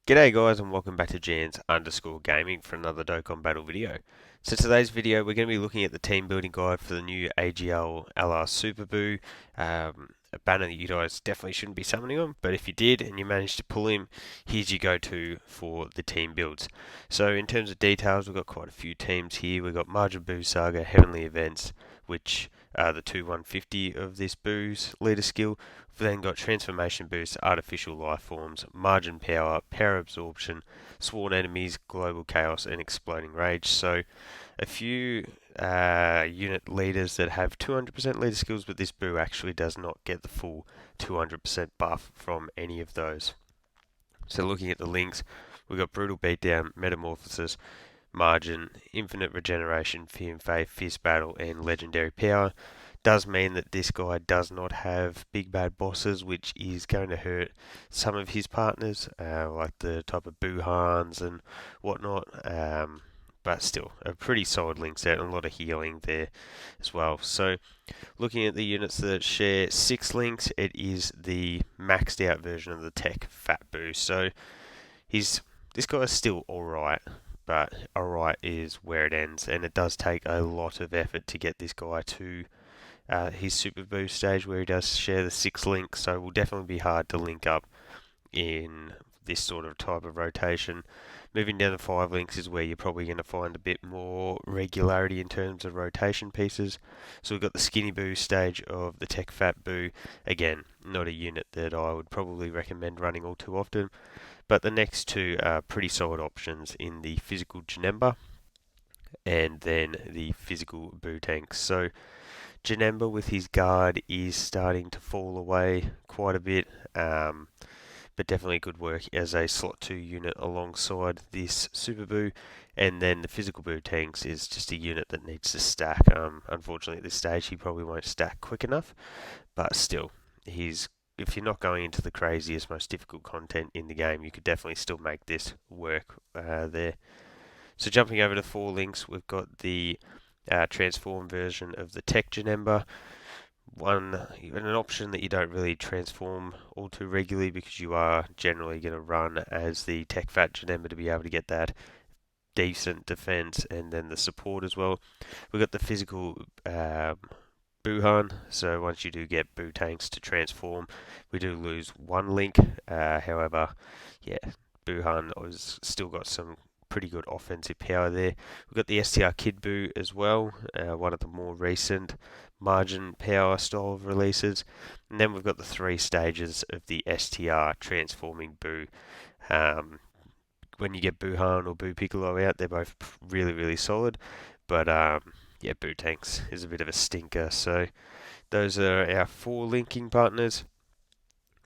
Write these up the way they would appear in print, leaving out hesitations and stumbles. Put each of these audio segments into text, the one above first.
G'day guys and welcome back to Jans_gaming for another Dokkan battle video. So today's video we're going to be looking at the team building guide for the new AGL Super Buu. A banner that you guys definitely shouldn't be summoning on, but if you did and you managed to pull him, here's your go-to for the team builds. So in terms of details, we've got quite a few teams here. We've got Majin Buu Saga, Heavenly Events, which are the two 150 of this Buu's leader skill. We've then got Transformation Boost, Artificial Life Forms, Margin Power, Power Absorption, Sworn Enemies, Global Chaos, and Exploding Rage. So a few unit leaders that have 200% leader skills, but this Buu actually does not get the full 200% buff from any of those. So looking at the links, we've got Brutal Beatdown, Metamorphosis, Margin, Infinite Regeneration, Fear and Faith, Fierce Battle, and Legendary Power. Does mean that this guy does not have big bad bosses, which is going to hurt some of his partners, like the type of Buhans and whatnot. But still, a pretty solid link set and a lot of healing there as well. So, looking at the units that share 6 links, it is the maxed out version of the Tech Fat Buu. So, this guy is still alright, but alright is where it ends, and it does take a lot of effort to get this guy to his Super Buu stage where he does share the 6 links, so it will definitely be hard to link up in this sort of type of rotation. Moving down to 5 links is where you're probably going to find a bit more regularity in terms of rotation pieces. So we've got the Skinny Buu stage of the Tech Fat Buu. Again, not a unit that I would probably recommend running all too often, but the next two are pretty solid options in the physical Janemba and then the physical Buu tanks. So Janemba with his guard is starting to fall away quite a bit, but definitely good work as a slot 2 unit alongside this Super Buu. And then the physical Buu tanks is just a unit that needs to stack. Unfortunately, at this stage, he probably won't stack quick enough, but still, if you're not going into the craziest, most difficult content in the game, you could definitely still make this work there. So jumping over to 4 links, we've got the transform version of the Tech Janemba. An option that you don't really transform all too regularly because you are generally going to run as the Tech Fat Janemba to be able to get that decent defense and then the support as well. We've got the physical Buhan, so once you do get Buu tanks to transform, we do lose 1 link. However, yeah, Buhan has still got some pretty good offensive power there. We've got the STR Kid Buu as well, one of the more recent margin power style of releases. And then we've got the 3 stages of the STR transforming Buu. When you get Buhan or Buu Piccolo out, they're both really, really solid. But yeah, Buu Tanks is a bit of a stinker. So those are our 4 linking partners.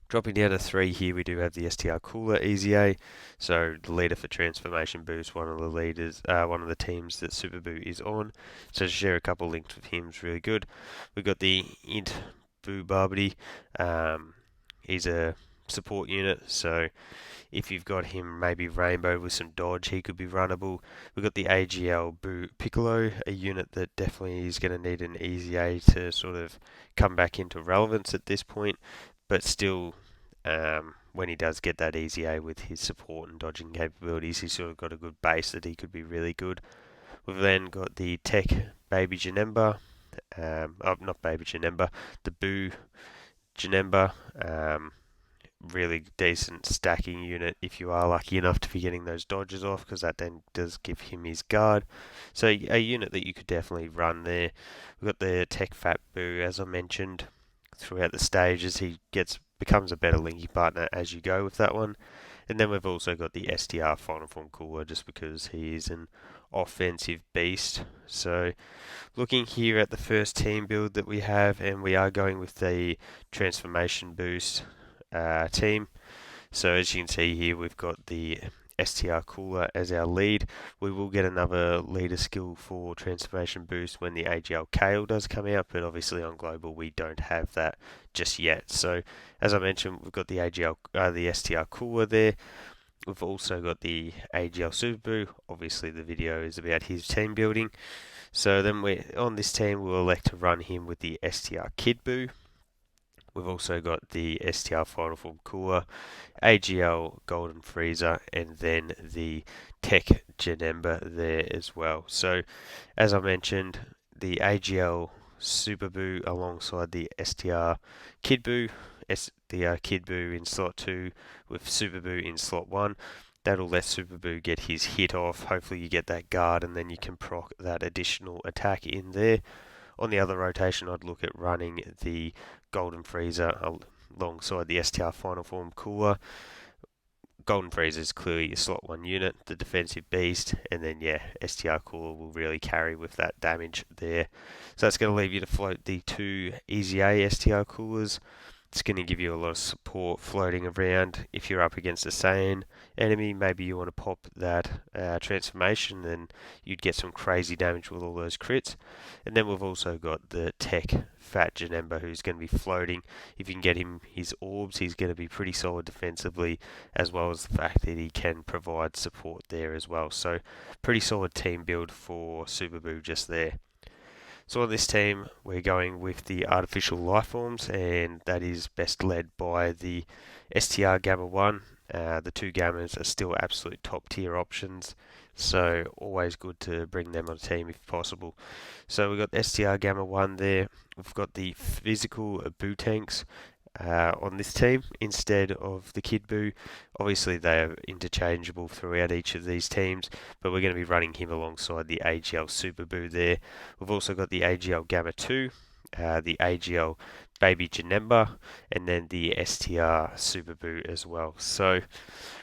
Dropping down to 3 here, we do have the STR Cooler Easy A. So the leader for Transformation Boost, one of the teams that Super Buu is on. So to share a couple links with him is really good. We've got the Int Buu Barbity. He's a support unit, so if you've got him maybe Rainbow with some dodge, he could be runnable. We've got the AGL Buu Piccolo, a unit that definitely is going to need an Easy A to sort of come back into relevance at this point, but still, when he does get that Easy A with his support and dodging capabilities, he's sort of got a good base that he could be really good. We've then got the Tech Baby Janemba, not Baby Janemba, the Buu Janemba, really decent stacking unit if you are lucky enough to be getting those dodges off, because that then does give him his guard. So a unit that you could definitely run there. We've got the Tech Fat Buu, as I mentioned, throughout the stages. He becomes a better linking partner as you go with that one. And then we've also got the STR Final Form Cooler, just because he is an offensive beast. So looking here at the first team build that we have, and we are going with the Transformation Boost team. So as you can see here, we've got the STR Cooler as our lead. We will get another leader skill for Transformation Boost when the AGL Kale does come out, but obviously on Global we don't have that just yet. So as I mentioned, we've got the the STR Cooler there. We've also got the AGL Super Buu. Obviously the video is about his team building. So then on this team we'll elect to run him with the STR Kid Buu. We've also got the STR Final Form Cooler, AGL Golden Freezer, and then the Tech Janemba there as well. So, as I mentioned, the AGL Super Buu alongside the STR Kid Buu, the Kid Buu in slot 2 with Super Buu in slot 1. That'll let Super Buu get his hit off. Hopefully, you get that guard, and then you can proc that additional attack in there. On the other rotation, I'd look at running the Golden Freezer alongside the STR Final Form Cooler. Golden Freezer is clearly your slot 1 unit, the defensive beast, and then yeah, STR Cooler will really carry with that damage there. So that's going to leave you to float the 2 Easy A STR Coolers. It's going to give you a lot of support floating around. If you're up against a Saiyan enemy, maybe you want to pop that transformation, and you'd get some crazy damage with all those crits. And then we've also got the Tech Fat Janemba, who's going to be floating. If you can get him his orbs, he's going to be pretty solid defensively, as well as the fact that he can provide support there as well. So pretty solid team build for Super Buu just there. So on this team, we're going with the artificial life forms, and that is best led by the STR Gamma 1. The 2 Gammas are still absolute top tier options, so always good to bring them on a team if possible. So we've got the STR Gamma 1 there. We've got the physical Buu tanks on this team instead of the Kid Buu. Obviously, they are interchangeable throughout each of these teams, but we're going to be running him alongside the AGL Super Buu there. We've also got the AGL Gamma 2, the AGL Baby Janemba, and then the STR Super Buu as well. So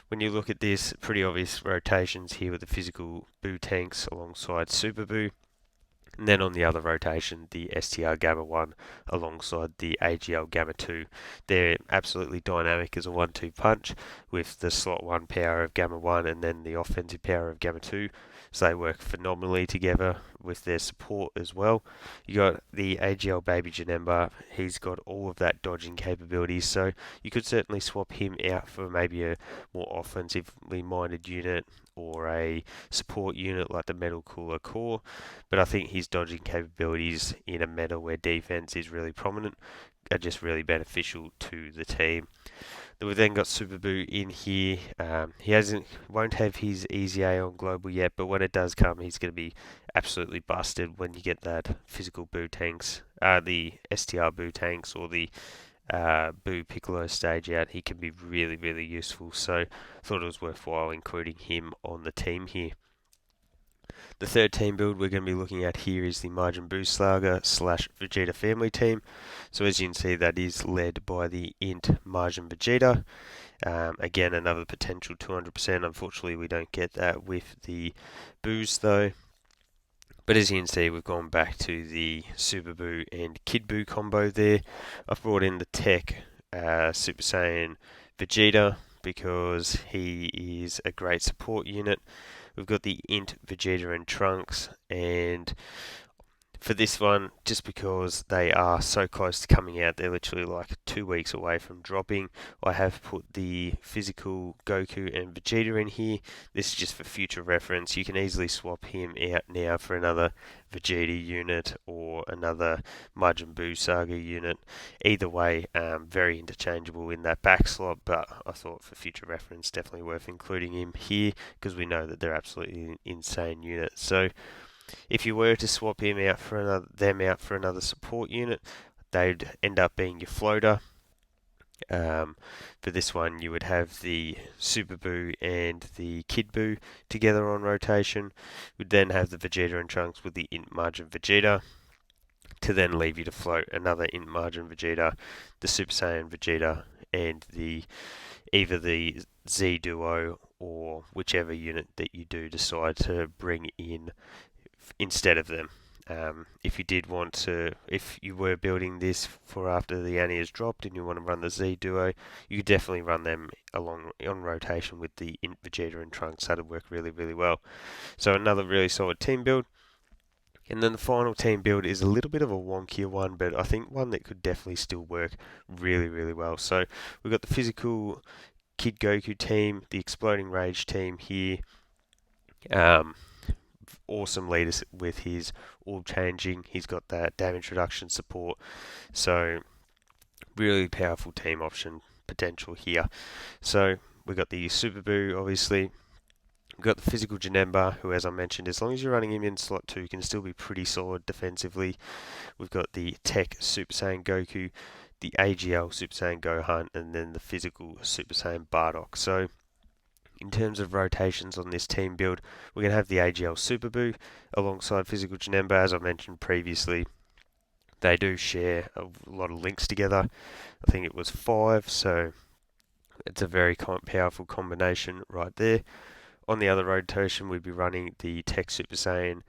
when you look at this, pretty obvious rotations here with the physical Buu tanks alongside Super Buu. And then on the other rotation, the STR Gamma 1 alongside the AGL Gamma 2. They're absolutely dynamic as a 1-2 punch with the slot 1 power of Gamma 1 and then the offensive power of Gamma 2. So they work phenomenally together with their support as well. You got the AGL Baby Janemba. He's got all of that dodging capabilities, so you could certainly swap him out for maybe a more offensively minded unit or a support unit like the Metal Cooler Core. But I think his dodging capabilities in a meta where defense is really prominent are just really beneficial to the team. We've then got Super Buu in here. He won't have his Easy A on global yet, but when it does come, he's going to be absolutely busted when you get that physical Buu tanks, the STR Buu tanks or the Buu Piccolo stage out. He can be really, really useful. So thought it was worthwhile including him on the team here. The third team build we're going to be looking at here is the Majin Buu Saga / Vegeta family team. So as you can see, that is led by the Int Majin Vegeta. Again, another potential 200%. Unfortunately, we don't get that with the Buus though. But as you can see, we've gone back to the Super Buu and Kid Buu combo there. I've brought in the Tech Super Saiyan Vegeta because he is a great support unit. We've got the Int Vegeta and Trunks, and for this one, just because they are so close to coming out, they're literally like 2 weeks away from dropping. I have put the physical Goku and Vegeta in here. This is just for future reference. You can easily swap him out now for another Vegeta unit or another Majin Buu Saga unit. Either way, very interchangeable in that back slot, but I thought for future reference, definitely worth including him here because we know that they're absolutely insane units. So if you were to swap them out for another support unit, they'd end up being your floater. For this one, you would have the Super Buu and the Kid Buu together on rotation. We'd then have the Vegeta and Trunks with the Int Majin Vegeta, to then leave you to float another Int Majin Vegeta, the Super Saiyan Vegeta, and either the Z Duo or whichever unit that you do decide to bring in instead of them. If you were building this for after the Annie has dropped and you want to run the Z Duo, you could definitely run them along on rotation with the Int Vegeta and Trunks. That'd work really, really well. So another really solid team build. And then the final team build is a little bit of a wonkier one, but I think one that could definitely still work really, really well. So we've got the physical Kid Goku team, the Exploding Rage team here. Awesome leader with his orb changing. He's got that damage reduction support. So really powerful team option potential here. So we got the Super Buu, obviously. We've got the physical Janemba, who, as I mentioned, as long as you're running him in slot 2, can still be pretty solid defensively. We've got the Tech Super Saiyan Goku, the AGL Super Saiyan Gohan, and then the physical Super Saiyan Bardock. So in terms of rotations on this team build, we're going to have the AGL Super Buu alongside physical Janemba, as I mentioned previously. They do share a lot of links together. I think it was 5, so it's a very powerful combination right there. On the other rotation, we'd be running the Tech Super Saiyan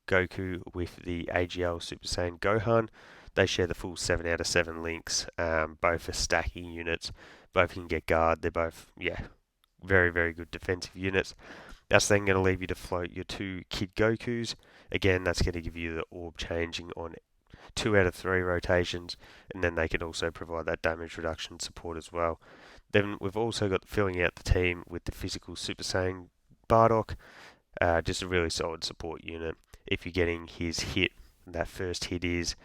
Goku with the AGL Super Saiyan Gohan. They share the full 7 out of 7 links. Both are stacking units. Both can get guard. They're both, very, very good defensive units. That's then going to leave you to float your 2 Kid Gokus. Again, that's going to give you the orb changing on 2 out of 3 rotations, and then they can also provide that damage reduction support as well. Then we've also got filling out the team with the physical Super Saiyan Bardock, just a really solid support unit. If you're getting his hit, that first hit is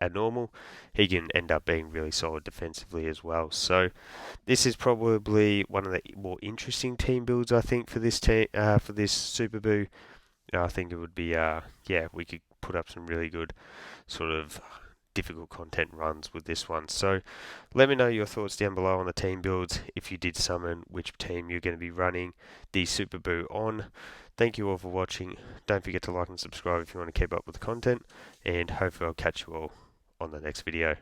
abnormal, he can end up being really solid defensively as well. So this is probably one of the more interesting team builds, I think, for this team, for this Super Buu. I think it would be, we could put up some really good sort of difficult content runs with this one. So let me know your thoughts down below on the team builds. If you did summon, which team you're going to be running the Super Buu on. Thank you all for watching. Don't forget to like and subscribe if you want to keep up with the content, and hopefully I'll catch you all on the next video.